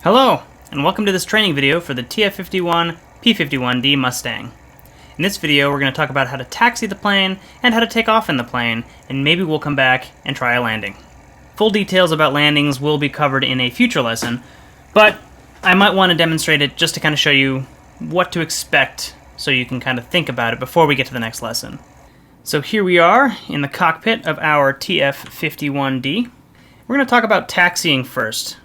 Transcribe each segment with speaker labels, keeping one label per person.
Speaker 1: Hello, and welcome to this training video for the TF-51 P-51D Mustang. In this video, we're going to talk about how to taxi the plane and how to take off in the plane, and maybe we'll come back and try a landing. Full details about landings will be covered in a future lesson, but I might want to demonstrate it just to kind of show you what to expect so you can kind of think about it before we get to the next lesson. So here we are in the cockpit of our TF-51D. We're going to talk about taxiing first.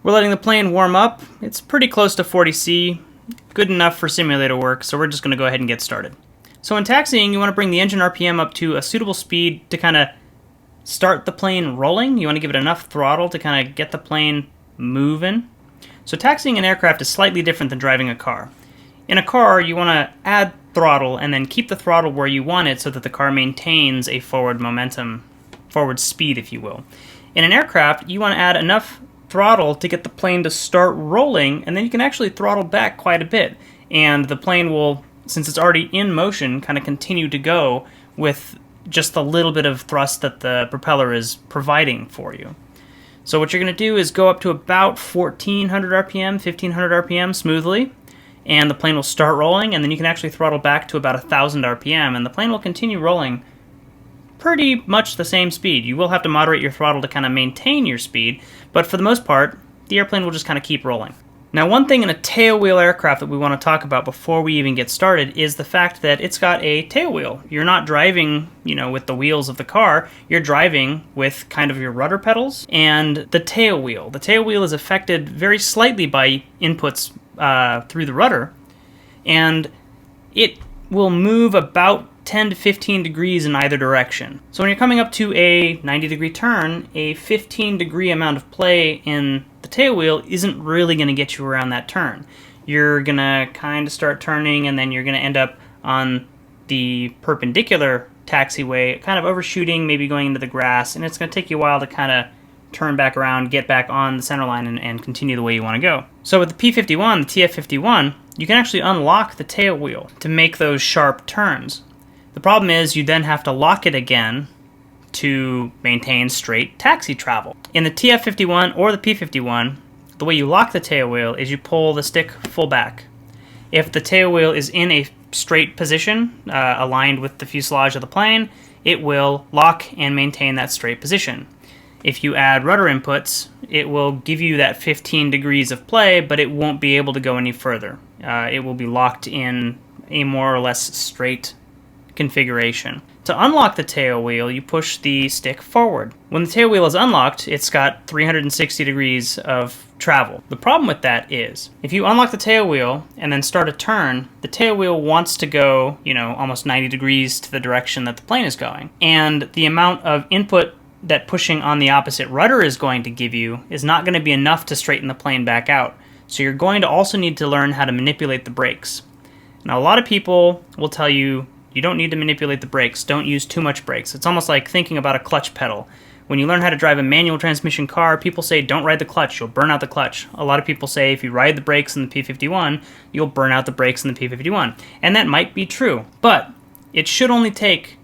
Speaker 1: We're letting the plane warm up. It's pretty close to 40°C, good enough for simulator work, so we're just going to go ahead and get started. So in taxiing, you want to bring the engine RPM up to a suitable speed to kind of start the plane rolling. You want to give it enough throttle to kind of get the plane moving. So taxiing an aircraft is slightly different than driving a car. In a car, you want to add throttle and then keep the throttle where you want it so that the car maintains a forward momentum, forward speed, if you will. In an aircraft, you want to add enough throttle to get the plane to start rolling, and then you can actually throttle back quite a bit, and the plane will, since it's already in motion, kind of continue to go with just the little bit of thrust that the propeller is providing for you. So what you're going to do is go up to about 1400 RPM, 1500 RPM smoothly, and the plane will start rolling, and then you can actually throttle back to about 1000 RPM, and the plane will continue rolling pretty much the same speed. You will have to moderate your throttle to kind of maintain your speed, but for the most part, the airplane will just kind of keep rolling. Now, one thing in a tailwheel aircraft that we want to talk about before we even get started is the fact that it's got a tailwheel. You're not driving, with the wheels of the car. You're driving with kind of your rudder pedals and the tail wheel. The tail wheel is affected very slightly by inputs through the rudder, and it will move about 10 to 15 degrees in either direction. So when you're coming up to a 90-degree turn, a 15-degree amount of play in the tail wheel isn't really going to get you around that turn. You're going to kind of start turning, and then you're going to end up on the perpendicular taxiway, kind of overshooting, maybe going into the grass, and it's going to take you a while to kind of turn back around, get back on the center line, and continue the way you want to go. So with the P-51, the TF-51, you can actually unlock the tail wheel to make those sharp turns. The problem is you then have to lock it again to maintain straight taxi travel. In the TF-51 or the P-51, the way you lock the tail wheel is you pull the stick full back. If the tail wheel is in a straight position, aligned with the fuselage of the plane, it will lock and maintain that straight position. If you add rudder inputs, it will give you that 15 degrees of play, but it won't be able to go any further. It will be locked in a more or less straight configuration. To unlock the tail wheel, you push the stick forward. When the tail wheel is unlocked, it's got 360 degrees of travel. The problem with that is, if you unlock the tail wheel and then start a turn, the tail wheel wants to go, almost 90 degrees to the direction that the plane is going. And the amount of input that pushing on the opposite rudder is going to give you is not going to be enough to straighten the plane back out. So you're going to also need to learn how to manipulate the brakes. Now, a lot of people will tell you, you don't need to manipulate the brakes. Don't use too much brakes. It's almost like thinking about a clutch pedal. When you learn how to drive a manual transmission car, people say, don't ride the clutch, you'll burn out the clutch. A lot of people say if you ride the brakes in the P-51, you'll burn out the brakes in the P-51. And that might be true, but it should only take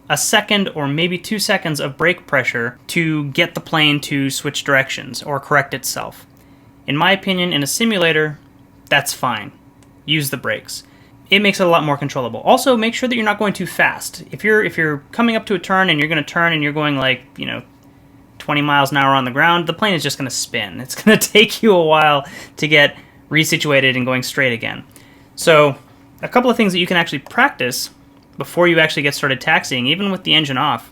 Speaker 1: a second or maybe 2 seconds of brake pressure to get the plane to switch directions or correct itself. In my opinion, in a simulator, that's fine. Use the brakes. It makes it a lot more controllable. Also, make sure that you're not going too fast. If you're coming up to a turn and you're going to turn and you're going 20 miles an hour on the ground, the plane is just going to spin. It's going to take you a while to get resituated and going straight again. So, a couple of things that you can actually practice before you actually get started taxiing, even with the engine off.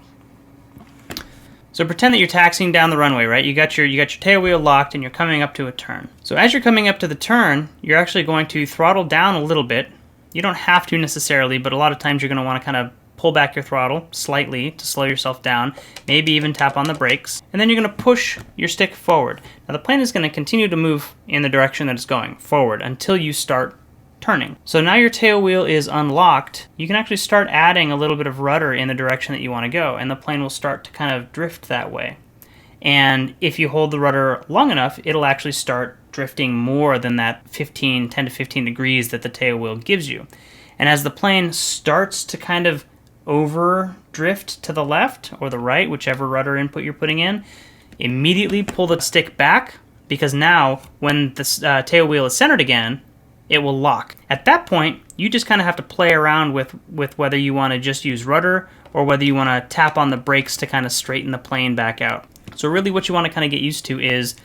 Speaker 1: So pretend that you're taxiing down the runway, right? You got your tail wheel locked and you're coming up to a turn. So as you're coming up to the turn, you're actually going to throttle down a little bit. You don't have to necessarily, but a lot of times you're going to want to kind of pull back your throttle slightly to slow yourself down, maybe even tap on the brakes, and then you're going to push your stick forward. Now the plane is going to continue to move in the direction that it's going, forward, until you start turning. So now your tail wheel is unlocked, you can actually start adding a little bit of rudder in the direction that you want to go, and the plane will start to kind of drift that way. And if you hold the rudder long enough, it'll actually start drifting more than that 10 to 15 degrees that the tail wheel gives you. And as the plane starts to kind of over drift to the left or the right, whichever rudder input you're putting in, immediately pull the stick back because now when the tail wheel is centered again, it will lock. At that point, you just kind of have to play around with whether you want to just use rudder or whether you want to tap on the brakes to kind of straighten the plane back out. So really what you want to kind of get used to is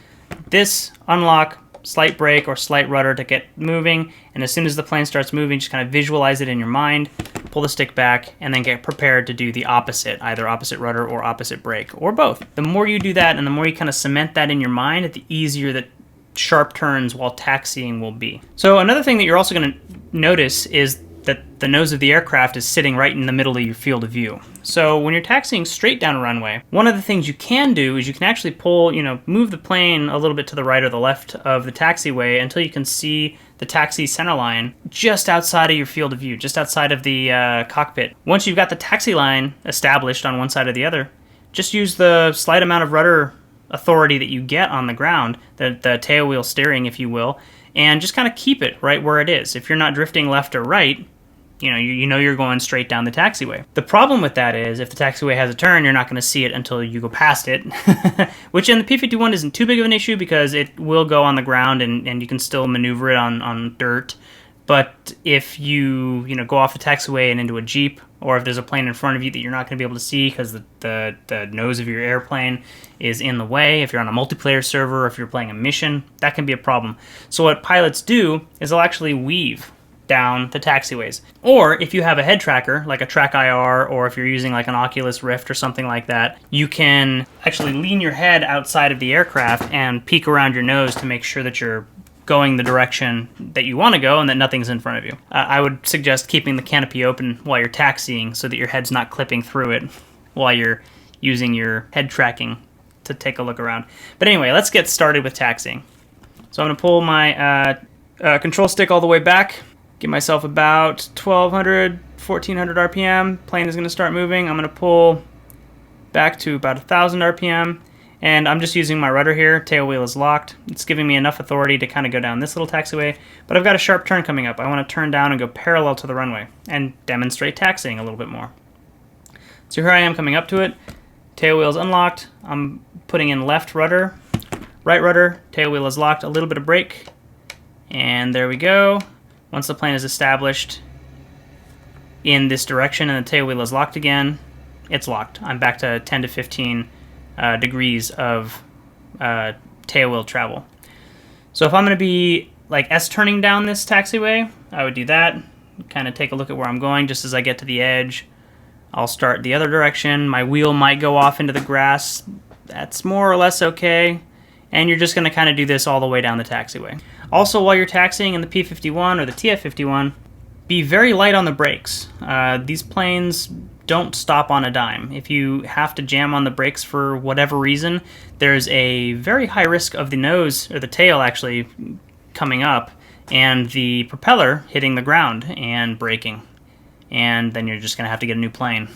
Speaker 1: this unlock, slight brake or slight rudder to get moving, and as soon as the plane starts moving, just kind of visualize it in your mind, pull the stick back, and then get prepared to do the opposite, either opposite rudder or opposite brake, or both. The more you do that and the more you kind of cement that in your mind, the easier the sharp turns while taxiing will be. So another thing that you're also going to notice is that the nose of the aircraft is sitting right in the middle of your field of view. So when you're taxiing straight down a runway, one of the things you can do is you can actually pull, move the plane a little bit to the right or the left of the taxiway until you can see the taxi center line just outside of your field of view, just outside of the cockpit. Once you've got the taxi line established on one side or the other, just use the slight amount of rudder authority that you get on the ground, the tail wheel steering, if you will, and just kind of keep it right where it is. If you're not drifting left or right, you know you're going straight down the taxiway. The problem with that is if the taxiway has a turn, you're not going to see it until you go past it, which in the P-51 isn't too big of an issue because it will go on the ground and you can still maneuver it on dirt. But if you go off the taxiway and into a Jeep, or if there's a plane in front of you that you're not going to be able to see because the nose of your airplane is in the way, if you're on a multiplayer server, or if you're playing a mission, that can be a problem. So what pilots do is they'll actually weave down the taxiways. Or if you have a head tracker, like a Track IR, or if you're using like an Oculus Rift or something like that, you can actually lean your head outside of the aircraft and peek around your nose to make sure that you're going the direction that you want to go and that nothing's in front of you. I would suggest keeping the canopy open while you're taxiing so that your head's not clipping through it while you're using your head tracking to take a look around. But anyway, let's get started with taxiing. So I'm going to pull my control stick all the way back, give myself about 1200, 1400 RPM. Plane is going to start moving. I'm going to pull back to about 1000 RPM. And I'm just using my rudder here. Tail wheel is locked. It's giving me enough authority to kind of go down this little taxiway. But I've got a sharp turn coming up. I want to turn down and go parallel to the runway and demonstrate taxiing a little bit more. So here I am coming up to it. Tail wheel is unlocked. I'm putting in left rudder, right rudder. Tail wheel is locked. A little bit of brake. And there we go. Once the plane is established in this direction and the tail wheel is locked again, it's locked. I'm back to 10 to 15 degrees of tail wheel travel. So if I'm going to be like S-turning down this taxiway, I would do that. Kind of take a look at where I'm going. Just as I get to the edge, I'll start the other direction. My wheel might go off into the grass. That's more or less okay. And you're just going to kind of do this all the way down the taxiway. Also, while you're taxiing in the P-51 or the TF-51, be very light on the brakes. These planes don't stop on a dime. If you have to jam on the brakes for whatever reason, there's a very high risk of the nose, or the tail actually, coming up, and the propeller hitting the ground and breaking. And then you're just going to have to get a new plane.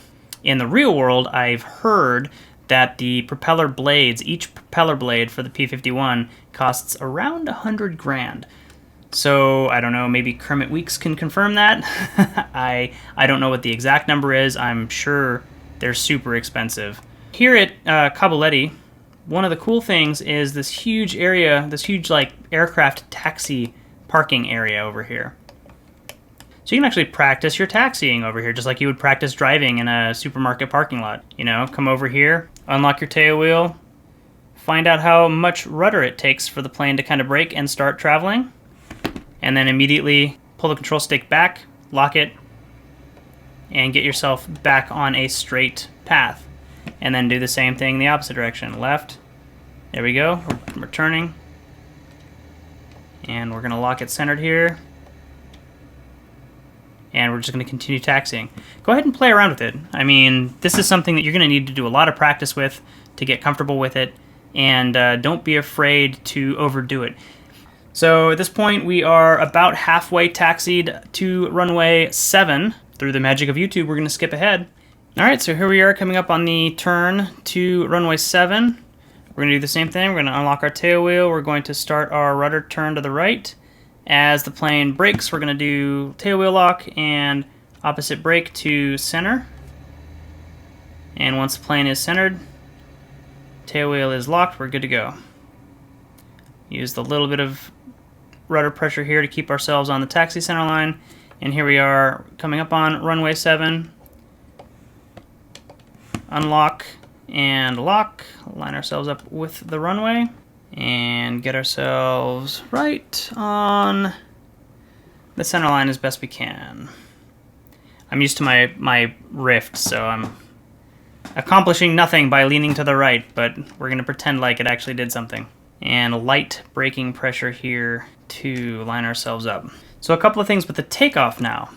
Speaker 1: In the real world, I've heard that the propeller blades, each propeller blade for the P-51 costs around $100,000. So, I don't know, maybe Kermit Weeks can confirm that. I don't know what the exact number is. I'm sure they're super expensive. Here at Caballetti, one of the cool things is this huge area, this huge like aircraft taxi parking area over here. So you can actually practice your taxiing over here, just like you would practice driving in a supermarket parking lot. Come over here, unlock your tail wheel, find out how much rudder it takes for the plane to kind of brake and start traveling. And then immediately pull the control stick back, lock it, and get yourself back on a straight path. And then do the same thing in the opposite direction. Left. There we go. We're turning. And we're going to lock it centered here. And we're just going to continue taxiing. Go ahead and play around with it. I mean, this is something that you're going to need to do a lot of practice with to get comfortable with it. And don't be afraid to overdo it. So at this point, we are about halfway taxied to runway 7. Through the magic of YouTube, we're going to skip ahead. All right, so here we are coming up on the turn to runway 7. We're going to do the same thing. We're going to unlock our tail wheel. We're going to start our rudder turn to the right. As the plane brakes, we're going to do tail wheel lock and opposite brake to center. And once the plane is centered, tail wheel is locked, we're good to go. Use the little bit of rudder pressure here to keep ourselves on the taxi center line. And here we are coming up on runway 7. Unlock and lock. Line ourselves up with the runway. And get ourselves right on the center line as best we can. I'm used to my rift, so I'm accomplishing nothing by leaning to the right, but we're going to pretend like it actually did something. And light braking pressure here to line ourselves up. So a couple of things with the takeoff now.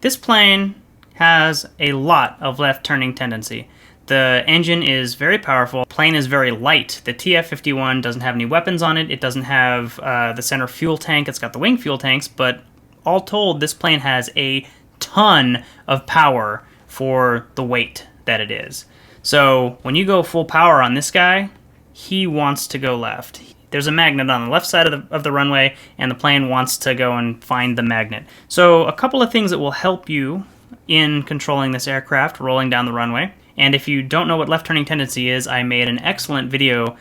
Speaker 1: This plane has a lot of left turning tendency. The engine is very powerful. The plane is very light. The TF-51 doesn't have any weapons on it. It doesn't have the center fuel tank. It's got the wing fuel tanks, but all told, this plane has a ton of power for the weight that it is. So when you go full power on this guy, he wants to go left. There's a magnet on the left side of the runway, and the plane wants to go and find the magnet. So a couple of things that will help you in controlling this aircraft rolling down the runway. And if you don't know what left turning tendency is, I made an excellent video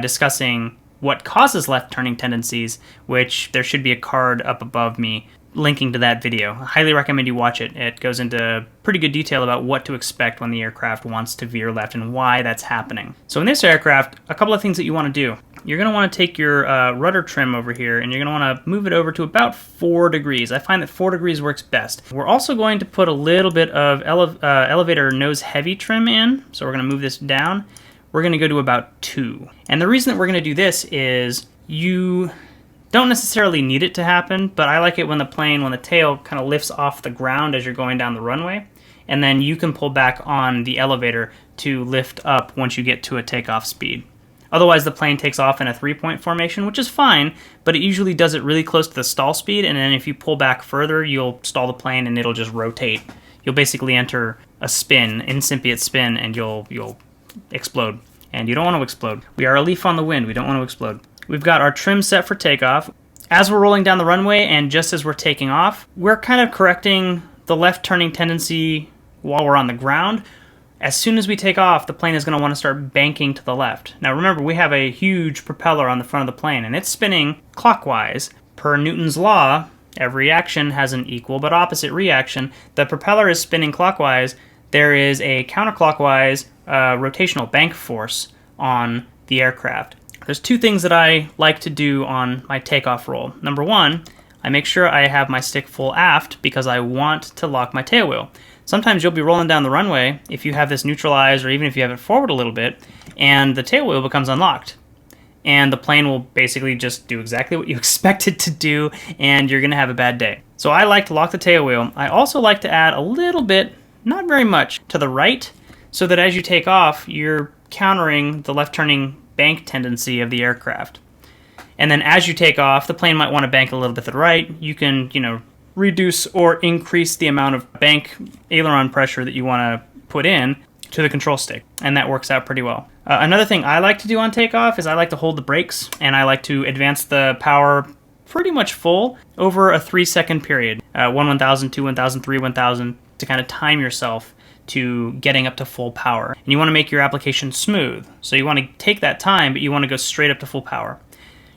Speaker 1: discussing what causes left turning tendencies, which there should be a card up above me linking to that video. I highly recommend you watch it. It goes into pretty good detail about what to expect when the aircraft wants to veer left and why that's happening. So in this aircraft, a couple of things that you want to do. You're going to want to take your rudder trim over here, and you're going to want to move it over to about 4 degrees. I find that 4 degrees works best. We're also going to put a little bit of elevator nose heavy trim in, so we're going to move this down. We're going to go to about 2. And the reason that we're going to do this is you don't necessarily need it to happen, but I like it when the tail kind of lifts off the ground as you're going down the runway, and then you can pull back on the elevator to lift up once you get to a takeoff speed. Otherwise, the plane takes off in a 3-point formation, which is fine, but it usually does it really close to the stall speed, and then if you pull back further, you'll stall the plane and it'll just rotate. You'll basically enter a spin, incipient spin, and you'll explode. And you don't want to explode. We are a leaf on the wind. We don't want to explode. We've got our trim set for takeoff. As we're rolling down the runway and just as we're taking off, we're kind of correcting the left turning tendency while we're on the ground. As soon as we take off, the plane is going to want to start banking to the left. Now remember, we have a huge propeller on the front of the plane, and it's spinning clockwise. Per Newton's law, every action has an equal but opposite reaction. The propeller is spinning clockwise. There is a counterclockwise rotational bank force on the aircraft. There's 2 things that I like to do on my takeoff roll. Number 1, I make sure I have my stick full aft because I want to lock my tail wheel. Sometimes you'll be rolling down the runway if you have this neutralized, or even if you have it forward a little bit, and the tail wheel becomes unlocked. And the plane will basically just do exactly what you expect it to do, and you're going to have a bad day. So I like to lock the tail wheel. I also like to add a little bit, not very much, to the right, so that as you take off, you're countering the left-turning bank tendency of the aircraft. And then as you take off, the plane might want to bank a little bit to the right. You can, reduce or increase the amount of bank aileron pressure that you want to put in to the control stick, and that works out pretty well. Another thing I like to do on takeoff is I like to hold the brakes, and I like to advance the power pretty much full over a 3-second period. 1,000, 2, 1,000, 3, 1,000, to kind of time yourself to getting up to full power. And you want to make your application smooth. So you want to take that time, but you want to go straight up to full power.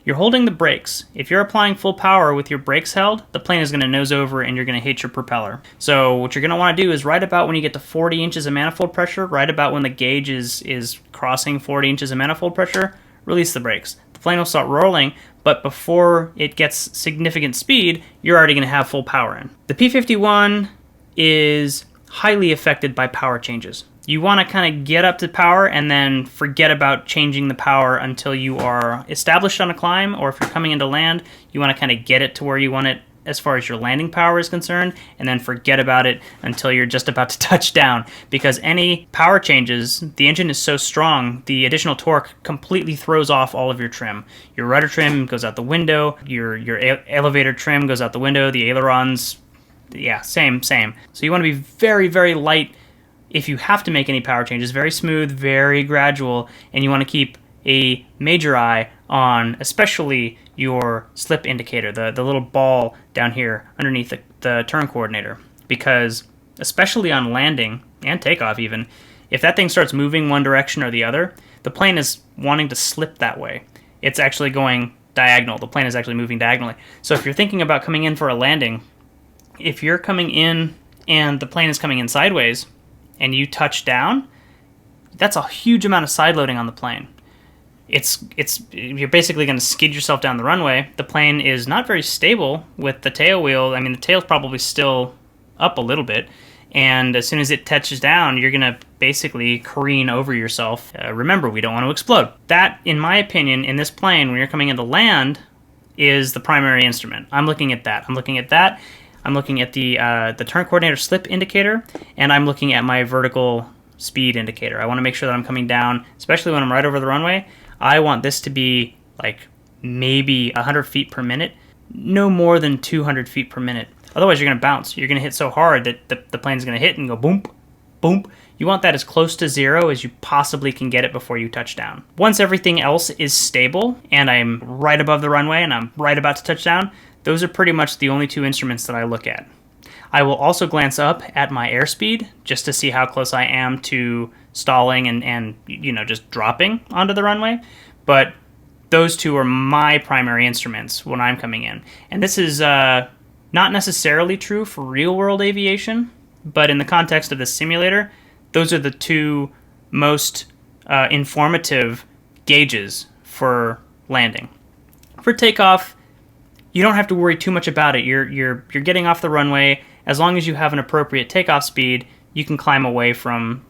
Speaker 1: You're holding the brakes. If you're applying full power with your brakes held, the plane is going to nose over and you're going to hit your propeller. So what you're going to want to do is right about when you get to 40 inches of manifold pressure, right about when the gauge is crossing 40 inches of manifold pressure, release the brakes. The plane will start rolling, but before it gets significant speed, you're already going to have full power in. The P-51 is highly affected by power changes. You want to kind of get up to power and then forget about changing the power until you are established on a climb, or if you're coming into land, you want to kind of get it to where you want it as far as your landing power is concerned, and then forget about it until you're just about to touch down. Because any power changes, the engine is so strong, the additional torque completely throws off all of your trim. Your rudder trim goes out the window, your elevator trim goes out the window, the ailerons, yeah, same. So you want to be very, very light if you have to make any power changes, very smooth, very gradual, and you want to keep a major eye on especially your slip indicator, the little ball down here underneath the turn coordinator, because especially on landing and takeoff even, if that thing starts moving one direction or the other, the plane is wanting to slip that way. it's actually going diagonal. The plane is actually moving diagonally. So if you're thinking about coming in for a landing, if you're coming in and the plane is coming in sideways and you touch down, that's a huge amount of side loading on the plane. You're basically going to skid yourself down the runway. The plane is not very stable with the tail wheel. I mean, the tail's probably still up a little bit, and as soon as it touches down, you're going to basically careen over yourself. Remember, we don't want to explode. That, in my opinion, in this plane, when you're coming into land, is the primary instrument. I'm looking at that. I'm looking at the turn coordinator slip indicator, and I'm looking at my vertical speed indicator. I want to make sure that I'm coming down, especially when I'm right over the runway. I want this to be like maybe 100 feet per minute, no more than 200 feet per minute. Otherwise, you're going to bounce. You're going to hit so hard that the plane's going to hit and go boom, boom. You want that as close to zero as you possibly can get it before you touch down. Once everything else is stable and I'm right above the runway and I'm right about to touch down, those are pretty much the only two instruments that I look at. I will also glance up at my airspeed just to see how close I am to stalling and just dropping onto the runway. But those two are my primary instruments when I'm coming in. And this is not necessarily true for real-world aviation, but in the context of the simulator, those are the two most informative gauges for landing. For takeoff, you don't have to worry too much about it. You're getting off the runway. As long as you have an appropriate takeoff speed, you can climb away from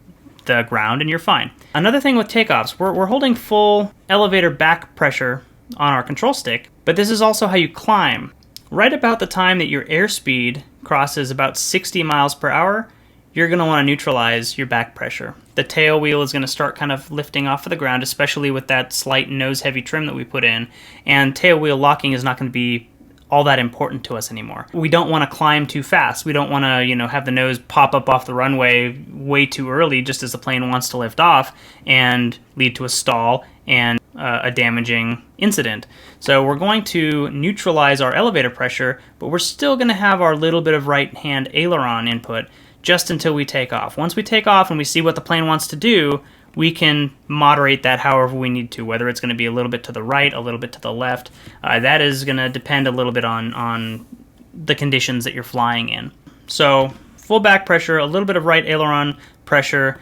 Speaker 1: the ground and you're fine. Another thing with takeoffs, we're holding full elevator back pressure on our control stick, but this is also how you climb. Right about the time that your airspeed crosses about 60 miles per hour, you're going to want to neutralize your back pressure. The tail wheel is going to start kind of lifting off of the ground, especially with that slight nose-heavy trim that we put in, and tail wheel locking is not going to be all that important to us anymore. We don't want to climb too fast. We don't want to, have the nose pop up off the runway way too early just as the plane wants to lift off and lead to a stall and a damaging incident. So we're going to neutralize our elevator pressure, but we're still going to have our little bit of right-hand aileron input just until we take off. Once we take off and we see what the plane wants to do, we can moderate that however we need to, whether it's going to be a little bit to the right, a little bit to the left. That is going to depend a little bit on the conditions that you're flying in. So full back pressure, a little bit of right aileron pressure,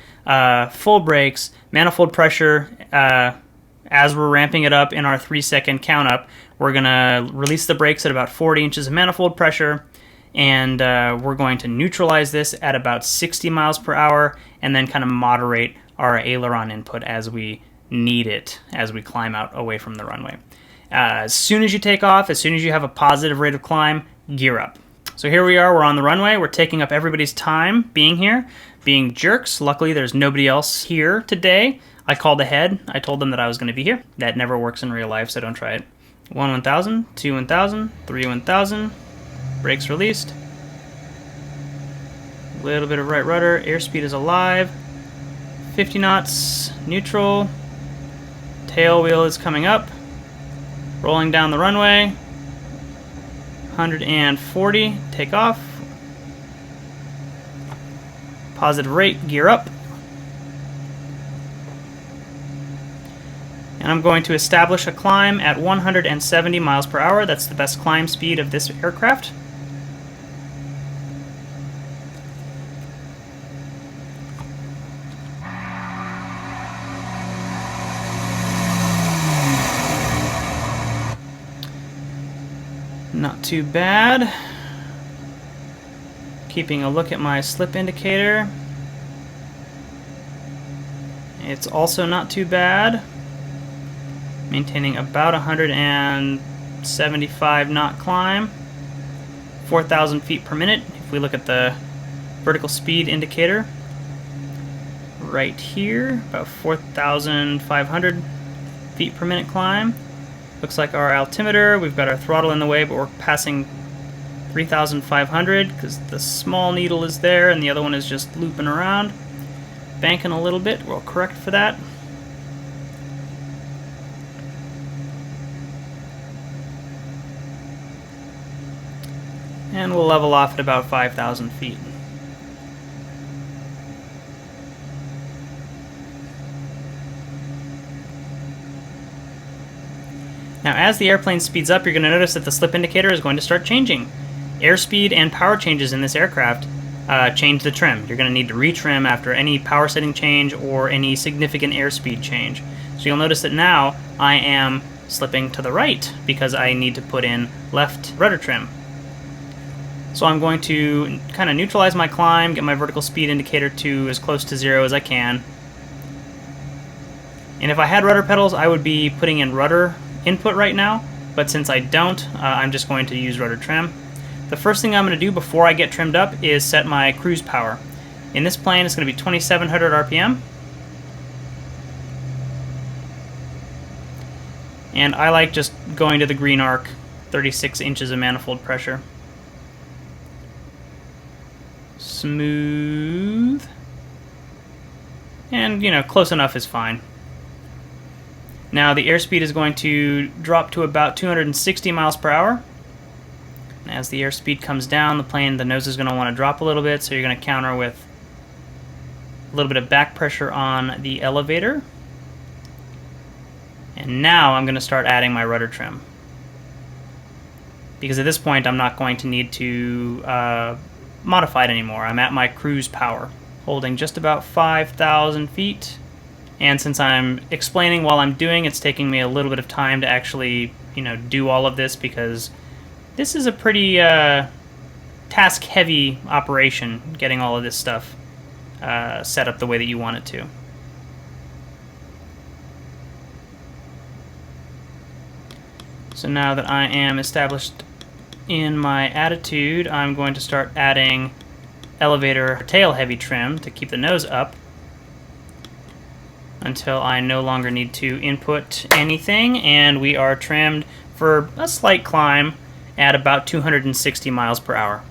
Speaker 1: full brakes, manifold pressure. As we're ramping it up in our 3-second count up, we're going to release the brakes at about 40 inches of manifold pressure, and we're going to neutralize this at about 60 miles per hour and then kind of moderate our aileron input as we need it, as we climb out away from the runway. As soon as you take off, as soon as you have a positive rate of climb, gear up. So here we are, we're on the runway, we're taking up everybody's time being here, being jerks. Luckily there's nobody else here today. I called ahead, I told them that I was going to be here. That never works in real life, so don't try it. 1 1000, 2 1000, 3 1000, brakes released. A little bit of right rudder, airspeed is alive. 50 knots, neutral, tail wheel is coming up, rolling down the runway, 140, take off, positive rate, gear up, and I'm going to establish a climb at 170 miles per hour. That's the best climb speed of this aircraft. Not too bad. Keeping a look at my slip indicator. It's also not too bad. Maintaining about 175 knot climb. 4,000 feet per minute. If we look at the vertical speed indicator right here, about 4,500 feet per minute climb. Looks like our altimeter, we've got our throttle in the way, but we're passing 3,500 because the small needle is there and the other one is just looping around. Banking a little bit, we'll correct for that. And we'll level off at about 5,000 feet. Now as the airplane speeds up, you're going to notice that the slip indicator is going to start changing. Airspeed and power changes in this aircraft change the trim. You're going to need to retrim after any power setting change or any significant airspeed change. So you'll notice that now I am slipping to the right because I need to put in left rudder trim. So I'm going to kind of neutralize my climb, get my vertical speed indicator to as close to 0 as I can. And if I had rudder pedals, I would be putting in rudder input right now, but since I don't, I'm just going to use rudder trim. The first thing I'm going to do before I get trimmed up is set my cruise power. In this plane, it's going to be 2,700 RPM. And I like just going to the green arc, 36 inches of manifold pressure. Smooth. And, you know, close enough is fine. Now the airspeed is going to drop to about 260 miles per hour. As the airspeed comes down, the nose is going to want to drop a little bit, so you're going to counter with a little bit of back pressure on the elevator. And now I'm going to start adding my rudder trim. Because at this point I'm not going to need to modify it anymore. I'm at my cruise power, holding just about 5,000 feet. And since I'm explaining while I'm doing, it's taking me a little bit of time to actually, you know, do all of this because this is a pretty task-heavy operation, getting all of this stuff set up the way that you want it to. So now that I am established in my attitude, I'm going to start adding elevator tail-heavy trim to keep the nose up until I no longer need to input anything, and we are trimmed for a slight climb at about 260 miles per hour.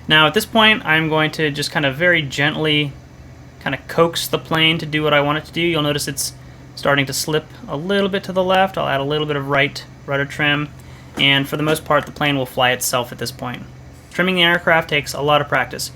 Speaker 1: Now at this point I'm going to just kind of very gently kind of coax the plane to do what I want it to do. You'll notice it's starting to slip a little bit to the left. I'll add a little bit of right rudder trim, and for the most part the plane will fly itself at this point. Trimming the aircraft takes a lot of practice.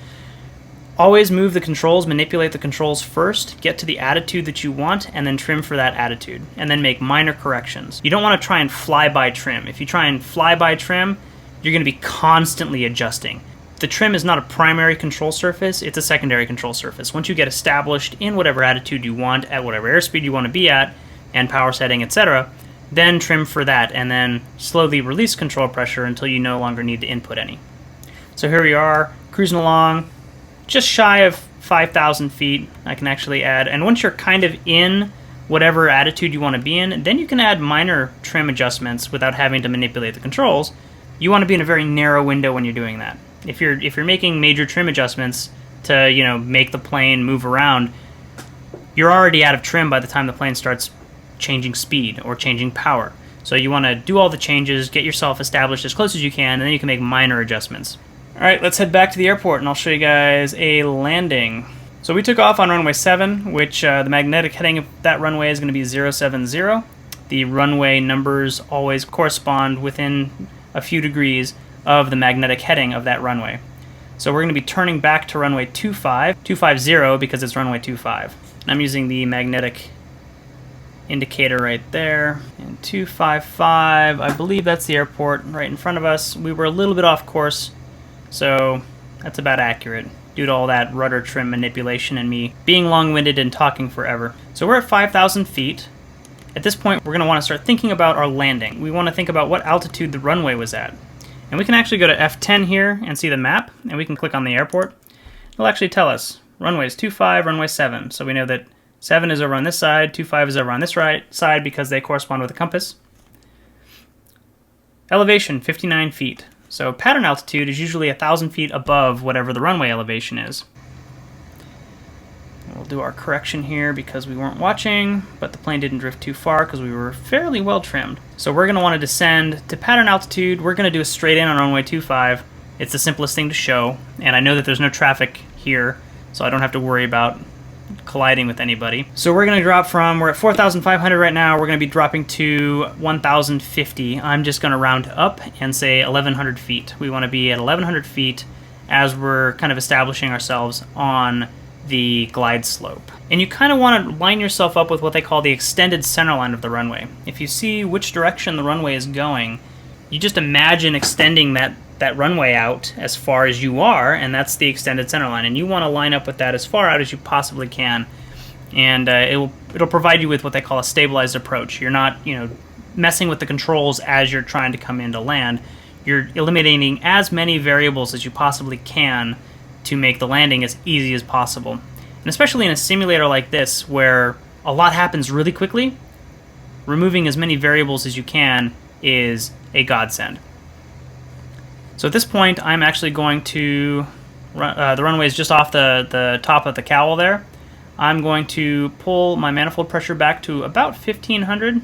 Speaker 1: Always move the controls, manipulate the controls first, get to the attitude that you want, and then trim for that attitude, and then make minor corrections. You don't want to try and fly by trim. If you try and fly by trim, you're going to be constantly adjusting. The trim is not a primary control surface, it's a secondary control surface. Once you get established in whatever attitude you want, at whatever airspeed you want to be at, and power setting, etc., then trim for that, and then slowly release control pressure until you no longer need to input any. So here we are, cruising along, just shy of 5,000 feet. I can actually add, and once you're kind of in whatever attitude you want to be in, then you can add minor trim adjustments without having to manipulate the controls. You want to be in a very narrow window when you're doing that. If you're making major trim adjustments to, you know, make the plane move around, you're already out of trim by the time the plane starts changing speed or changing power. So you want to do all the changes, get yourself established as close as you can, and then you can make minor adjustments. Alright, let's head back to the airport and I'll show you guys a landing. So we took off on runway 7, which the magnetic heading of that runway is going to be 070. The runway numbers always correspond within a few degrees of the magnetic heading of that runway. So we're going to be turning back to runway 250 because it's runway 25. I'm using the magnetic indicator right there. And 255, I believe that's the airport right in front of us. We were a little bit off course, so that's about accurate due to all that rudder trim manipulation and me being long-winded and talking forever. So we're at 5,000 feet. At this point, we're going to want to start thinking about our landing. We want to think about what altitude the runway was at. And we can actually go to F10 here and see the map, and we can click on the airport. It'll actually tell us runway is 25, runway 7. So we know that 7 is over on this side, 25 is over on this right side because they correspond with the compass. Elevation, 59 feet. So pattern altitude is usually 1,000 feet above whatever the runway elevation is. We'll do our correction here because we weren't watching, but the plane didn't drift too far because we were fairly well trimmed. So we're going to want to descend to pattern altitude. We're going to do a straight in on runway 25. It's the simplest thing to show, and I know that there's no traffic here, so I don't have to worry about colliding with anybody. So we're going to drop from, we're at 4,500 right now, we're going to be dropping to 1,050. I'm just going to round up and say 1,100 feet. We want to be at 1,100 feet as we're kind of establishing ourselves on the glide slope. And you kind of want to line yourself up with what they call the extended centerline of the runway. If you see which direction the runway is going, you just imagine extending that runway out as far as you are, and that's the extended centerline. And you want to line up with that as far out as you possibly can. And it'll provide you with what they call a stabilized approach. You're not, messing with the controls as you're trying to come in to land. You're eliminating as many variables as you possibly can to make the landing as easy as possible. And especially in a simulator like this, where a lot happens really quickly, removing as many variables as you can is a godsend. So at this point, I'm actually going to the runway is just off the top of the cowl there. I'm going to pull my manifold pressure back to about 1500.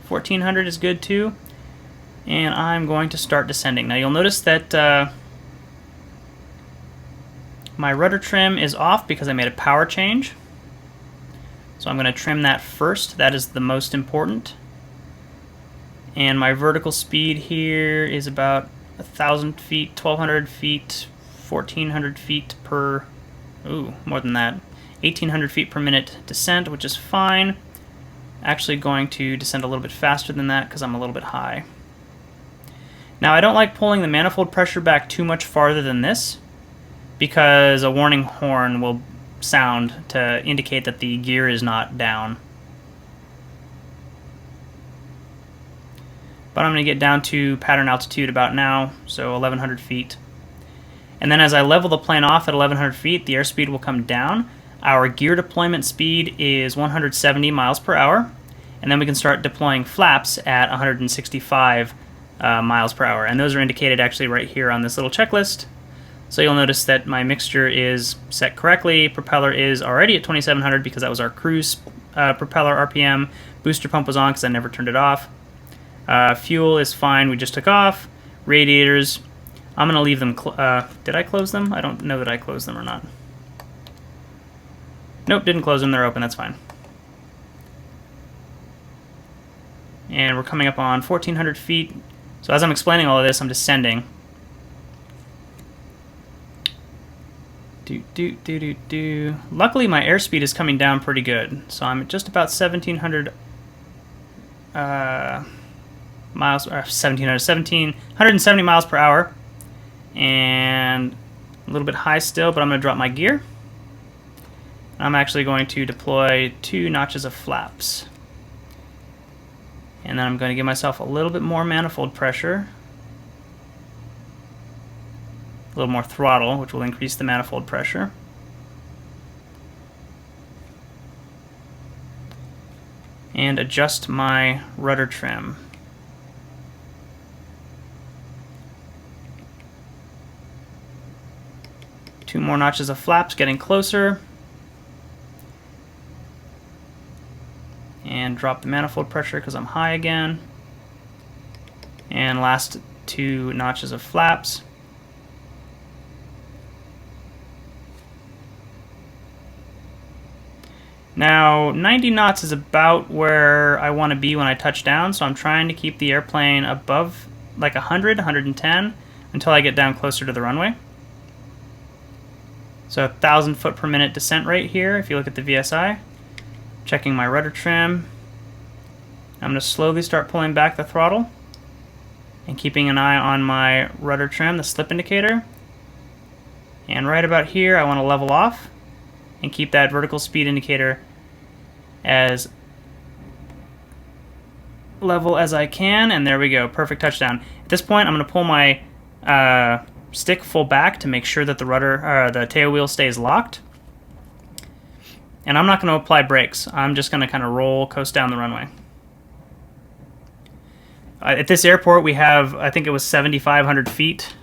Speaker 1: 1400 is good too. And I'm going to start descending. Now you'll notice that my rudder trim is off because I made a power change. So I'm going to trim that first. That is the most important. And my vertical speed here is about 1,000 feet, 1,200 feet, 1,400 feet per, more than that, 1,800 feet per minute descent, which is fine. Actually going to descend a little bit faster than that because I'm a little bit high. Now I don't like pulling the manifold pressure back too much farther than this, because a warning horn will sound to indicate that the gear is not down. But I'm going to get down to pattern altitude about now, so 1,100 feet. And then as I level the plane off at 1,100 feet, the airspeed will come down. Our gear deployment speed is 170 miles per hour, and then we can start deploying flaps at 165 miles per hour. And those are indicated actually right here on this little checklist. So you'll notice that my mixture is set correctly. Propeller is already at 2,700 because that was our cruise propeller RPM. Booster pump was on because I never turned it off. Fuel is fine, we just took off. Radiators, I'm going to leave them, did I close them? I don't know that I closed them or not. Nope, didn't close them, they're open, that's fine. And we're coming up on 1,400 feet. So as I'm explaining all of this, I'm descending. Luckily, my airspeed is coming down pretty good. So I'm at just about 1,700 miles, or 1,770 miles per hour. And a little bit high still, but I'm going to drop my gear. I'm actually going to deploy 2 notches of flaps. And then I'm going to give myself a little bit more manifold pressure. A little more throttle, which will increase the manifold pressure. And adjust my rudder trim. Two more notches of flaps, getting closer. And drop the manifold pressure because I'm high again. And last 2 notches of flaps. Now, 90 knots is about where I want to be when I touch down, so I'm trying to keep the airplane above like 100, 110 until I get down closer to the runway. So 1,000 foot per minute descent rate here if you look at the VSI. Checking my rudder trim. I'm going to slowly start pulling back the throttle and keeping an eye on my rudder trim, the slip indicator. And right about here I want to level off and keep that vertical speed indicator as level as I can, and there we go, perfect touchdown. At this point I'm going to pull my stick full back to make sure that the rudder, the tail wheel stays locked. And I'm not going to apply brakes. I'm just going to kind of roll, coast down the runway. At this airport, we have, I think it was 7,500 feet.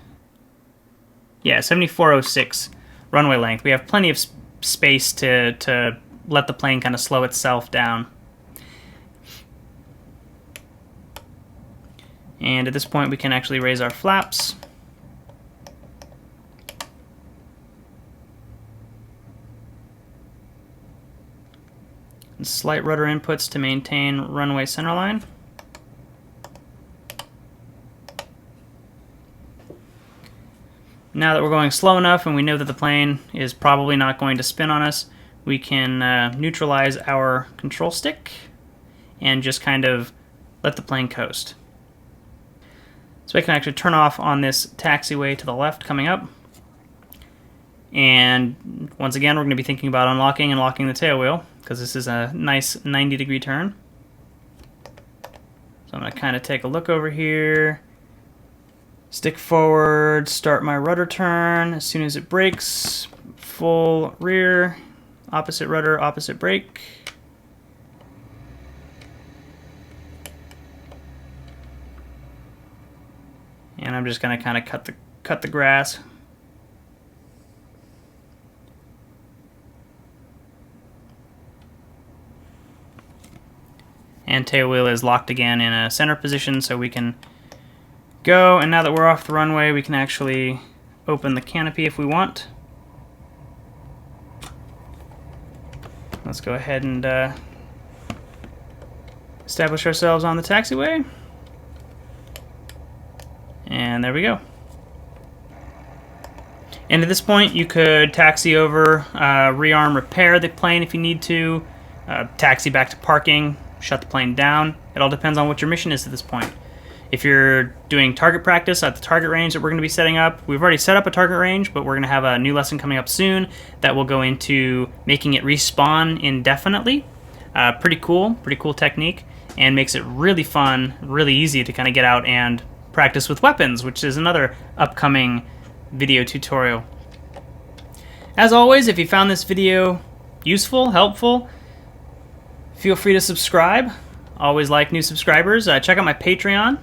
Speaker 1: Yeah, 7,406 runway length. We have plenty of space to let the plane kind of slow itself down. And at this point, we can actually raise our flaps. Slight rudder inputs to maintain runway centerline. Now that we're going slow enough and we know that the plane is probably not going to spin on us, we can neutralize our control stick and just kind of let the plane coast. So I can actually turn off on this taxiway to the left coming up. And once again, we're going to be thinking about unlocking and locking the tail wheel, because this is a nice 90-degree turn. So I'm going to kind of take a look over here, stick forward, start my rudder turn. As soon as it brakes, full rear, opposite rudder, opposite brake. And I'm just going to kind of cut the grass. And tail wheel is locked again in a center position, so we can go. And now that we're off the runway, we can actually open the canopy if we want. Let's go ahead and establish ourselves on the taxiway. And there we go. And at this point, you could taxi over, rearm, repair the plane if you need to, taxi back to parking, shut the plane down. It all depends on what your mission is at this point. If you're doing target practice at the target range that we're going to be setting up, we've already set up a target range, but we're going to have a new lesson coming up soon that will go into making it respawn indefinitely. Pretty cool technique, and makes it really fun, really easy to kind of get out and practice with weapons, which is another upcoming video tutorial. As always, if you found this video useful, helpful, feel free to subscribe. Always like new subscribers. Check out my Patreon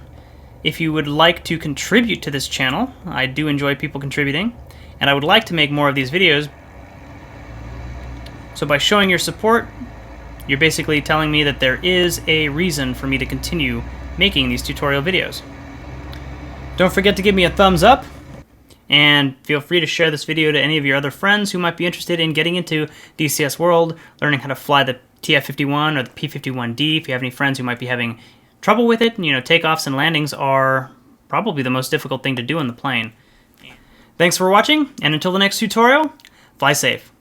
Speaker 1: if you would like to contribute to this channel. I do enjoy people contributing, and I would like to make more of these videos. So by showing your support, you're basically telling me that there is a reason for me to continue making these tutorial videos. Don't forget to give me a thumbs up, and feel free to share this video to any of your other friends who might be interested in getting into DCS world, learning how to fly the TF-51 or the P-51D. If you have any friends who might be having trouble with it, you know, takeoffs and landings are probably the most difficult thing to do in the plane. Thanks for watching, and until the next tutorial, fly safe.